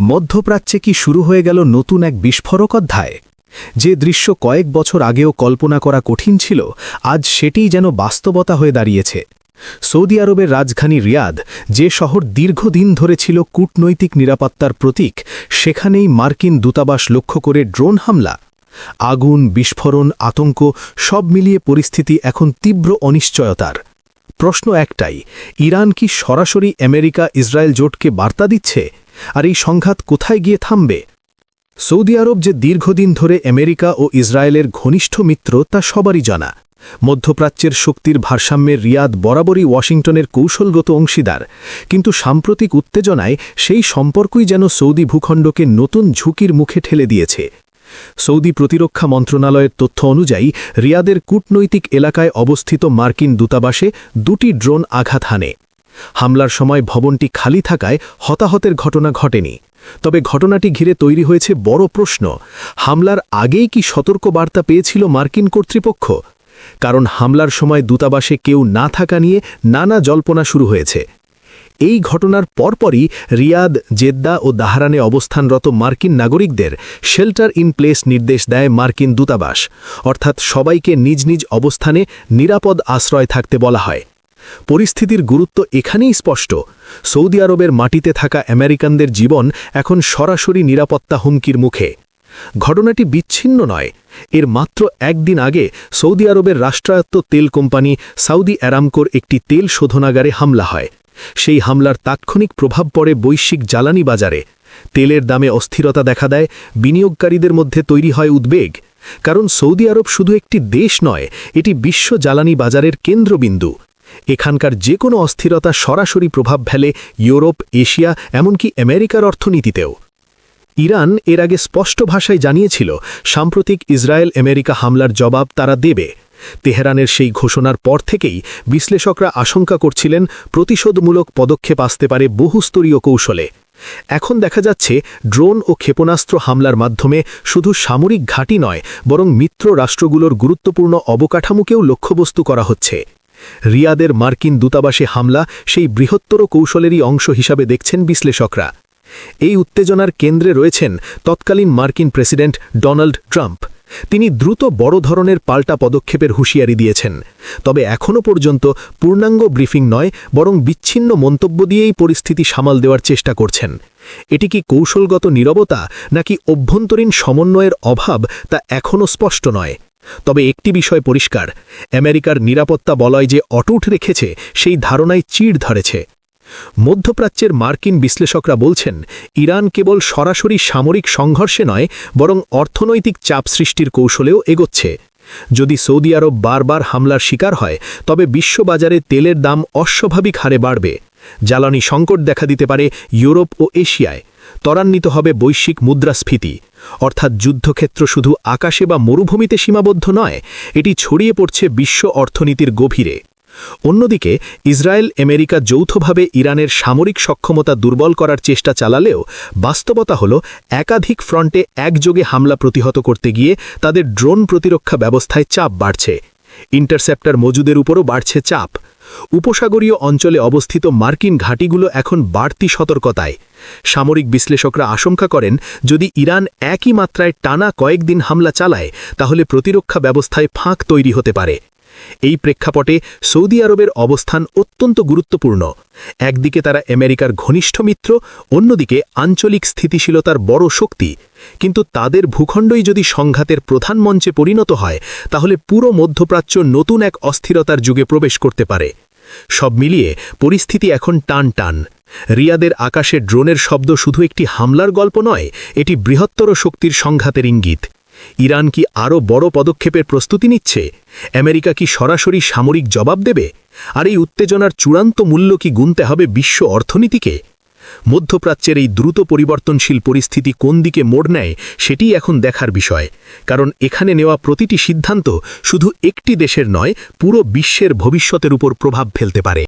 মধ্যপ্রাচ্যে কি শুরু হয়ে গেল নতুন এক বিস্ফোরক অধ্যায়? যে দৃশ্য কয়েক বছর আগেও কল্পনা করা কঠিন ছিল, আজ সেটিই যেন বাস্তবতা হয়ে দাঁড়িয়েছে। সৌদি আরবের রাজধানী রিয়াদ, যে শহর দীর্ঘদিন ধরে ছিল কূটনৈতিক নিরাপত্তার প্রতীক, সেখানেই মার্কিন দূতাবাস লক্ষ্য করে ড্রোন হামলা। আগুন, বিস্ফোরণ, আতঙ্ক সব মিলিয়ে পরিস্থিতি এখন তীব্র অনিশ্চয়তার। প্রশ্ন একটাই, ইরান কি সরাসরি আমেরিকা ইসরায়েল জোটকে বার্তা দিচ্ছে? আর এই সংঘাত কোথায় গিয়ে থামবে? সৌদি আরব যে দীর্ঘদিন ধরে আমেরিকা ও ইসরায়েলের ঘনিষ্ঠ মিত্র, তা সবারই জানা। মধ্যপ্রাচ্যের শক্তির ভারসাম্যে রিয়াদ বরাবরই ওয়াশিংটনের কৌশলগত অংশীদার, কিন্তু সাম্প্রতিক উত্তেজনায় সেই সম্পর্কই যেন সৌদি ভূখণ্ডকে নতুন ঝুঁকির মুখে ঠেলে দিয়েছে। সৌদি প্রতিরক্ষা মন্ত্রণালয়ের তথ্য অনুযায়ী রিয়াদের কূটনৈতিক এলাকায় অবস্থিত মার্কিন দূতাবাসে 2টি ড্রোন আঘাত হানে। হামলার সময় ভবনটি খালি থাকায় হতাহতের ঘটনা ঘটেনি। তবে ঘটনাটি ঘিরে তৈরি হয়েছে বড় প্রশ্ন, হামলার আগেই কি সতর্ক বার্তা পেয়েছিল মার্কিন কর্তৃপক্ষ? কারণ হামলার সময় দূতাবাসে কেউ না থাকা নিয়ে নানা জল্পনা শুরু হয়েছে। এই ঘটনার পরপরই রিয়াদ, জেদ্দা ও দাহরানে অবস্থানরত মার্কিন নাগরিকদের শেল্টার ইন প্লেস নির্দেশ দেয় মার্কিন দূতাবাস, অর্থাৎ সবাইকে নিজ নিজ অবস্থানে নিরাপদ আশ্রয় থাকতে বলা হয়। পরিস্থিতির গুরুত্ব এখানেই স্পষ্ট। সৌদি আরবের মাটিতে থাকা আমেরিকানদের জীবন এখন সরাসরি নিরাপত্তা হুমকির মুখে। ঘটনাটি বিচ্ছিন্ন নয়। এর মাত্র একদিন আগে সৌদি আরবের রাষ্ট্রায়ত্ত তেল কোম্পানি সাউদি অ্যারামকোর একটি তেল শোধনাগারে হামলা হয়। সেই হামলার তাৎক্ষণিক প্রভাব পড়ে বৈশ্বিক জ্বালানি বাজারে। তেলের দামে অস্থিরতা দেখা দেয়, বিনিয়োগকারীদের মধ্যে তৈরি হয় উদ্বেগ। কারণ সৌদি আরব শুধু একটি দেশ নয়, এটি বিশ্ব জ্বালানি বাজারের কেন্দ্রবিন্দু। এখানকার যে কোনো অস্থিরতা সরাসরি প্রভাব ফেলে ইউরোপ, এশিয়া, এমনকি আমেরিকার অর্থনীতিতেও। ইরান এর আগে স্পষ্ট ভাষায় জানিয়েছিল, সাম্প্রতিক ইসরায়েল আমেরিকা হামলার জবাব তারা দেবে। তেহরানের সেই ঘোষণার পর থেকেই বিশ্লেষকরা আশঙ্কা করছিলেন প্রতিশোধমূলক পদক্ষেপ আসতে পারে বহুস্তরীয় কৌশলে। এখন দেখা যাচ্ছে ড্রোন ও ক্ষেপণাস্ত্র হামলার মাধ্যমে শুধু সামরিক ঘাঁটি নয়, বরং মিত্র রাষ্ট্রগুলোর গুরুত্বপূর্ণ অবকাঠামোকেও লক্ষ্যবস্তু করা হচ্ছে। রিয়াদের মার্কিন দূতাবাসে হামলা সেই বৃহত্তর কৌশলেরই অংশ হিসাবে দেখছেন বিশ্লেষকরা। এই উত্তেজনার কেন্দ্রে রয়েছেন তৎকালীন মার্কিন প্রেসিডেন্ট ডোনাল্ড ট্রাম্প। তিনি দ্রুত বড় ধরনের পাল্টা পদক্ষেপের হুঁশিয়ারি দিয়েছেন। তবে এখনও পর্যন্ত পূর্ণাঙ্গ ব্রিফিং নয়, বরং বিচ্ছিন্ন মন্তব্য দিয়েই পরিস্থিতি সামাল দেওয়ার চেষ্টা করছেন। এটি কি কৌশলগত নীরবতা নাকি অভ্যন্তরীণ সমন্বয়ের অভাব, তা এখনও স্পষ্ট নয়। তবে একটি বিষয় পরিষ্কার, আমেরিকার নিরাপত্তা বলয় যে অটুট রেখেছে, সেই ধারণায় চিড় ধরেছে। মধ্যপ্রাচ্যের মার্কিন বিশ্লেষকরা বলছেন, ইরান কেবল সরাসরি সামরিক সংঘর্ষে নয়, বরং অর্থনৈতিক চাপ সৃষ্টির কৌশলেও এগোচ্ছে। যদি সৌদি আরব বারবার হামলার শিকার হয়, তবে বিশ্ববাজারে তেলের দাম অস্বাভাবিক হারে বাড়বে। জ্বালানি সংকট দেখা দিতে পারে ইউরোপ ও এশিয়ায়। ত্বরান্বিত হবে বৈশ্বিক মুদ্রাস্ফীতি। অর্থাৎ যুদ্ধক্ষেত্র শুধু আকাশে বা মরুভূমিতে সীমাবদ্ধ নয়, এটি ছড়িয়ে পড়ছে বিশ্ব অর্থনীতির গভীরে। অন্যদিকে ইসরায়েল আমেরিকা যৌথভাবে ইরানের সামরিক সক্ষমতা দুর্বল করার চেষ্টা চালালেও বাস্তবতা হল, একাধিক ফ্রন্টে একযোগে হামলা প্রতিহত করতে গিয়ে তাদের ড্রোন প্রতিরক্ষা ব্যবস্থায় চাপ বাড়ছে। ইন্টারসেপ্টর মজুদের উপরও বাড়ছে চাপ। উপসাগরীয় অঞ্চলে অবস্থিত মার্কিন ঘাঁটিগুলো এখন বাড়তি সতর্কতায়। সামরিক বিশ্লেষকরা আশঙ্কা করেন, যদি ইরান একই মাত্রায় টানা কয়েকদিন হামলা চালায়, তাহলে প্রতিরক্ষা ব্যবস্থায় ফাঁক তৈরি হতে পারে। এই প্রেক্ষাপটে সৌদি আরবের অবস্থান অত্যন্ত গুরুত্বপূর্ণ। একদিকে তারা আমেরিকার ঘনিষ্ঠ মিত্র, অন্যদিকে আঞ্চলিক স্থিতিশীলতার বড় শক্তি। কিন্তু তাদের ভূখণ্ডই যদি সংঘাতের প্রধান মঞ্চে পরিণত হয়, তাহলে পুরো মধ্যপ্রাচ্য নতুন এক অস্থিরতার যুগে প্রবেশ করতে পারে। সব মিলিয়ে পরিস্থিতি এখন টান টান। রিয়াদের আকাশে ড্রোনের শব্দ শুধু একটি হামলার গল্প নয়, এটি বৃহত্তর শক্তির সংঘাতের ইঙ্গিত। ইরান কি আরও বড় পদক্ষেপের প্রস্তুতি নিচ্ছে? আমেরিকা কি সরাসরি সামরিক জবাব দেবে? আর এই উত্তেজনার চূড়ান্ত মূল্য কি গুনতে হবে বিশ্ব অর্থনীতিকে? মধ্যপ্রাচ্যের এই দ্রুত পরিবর্তনশীল পরিস্থিতি কোন দিকে মোড় নেয়, সেটিই এখন দেখার বিষয়। কারণ এখানে নেওয়া প্রতিটি সিদ্ধান্ত শুধু একটি দেশের নয়, পুরো বিশ্বের ভবিষ্যতের উপর প্রভাব ফেলতে পারে।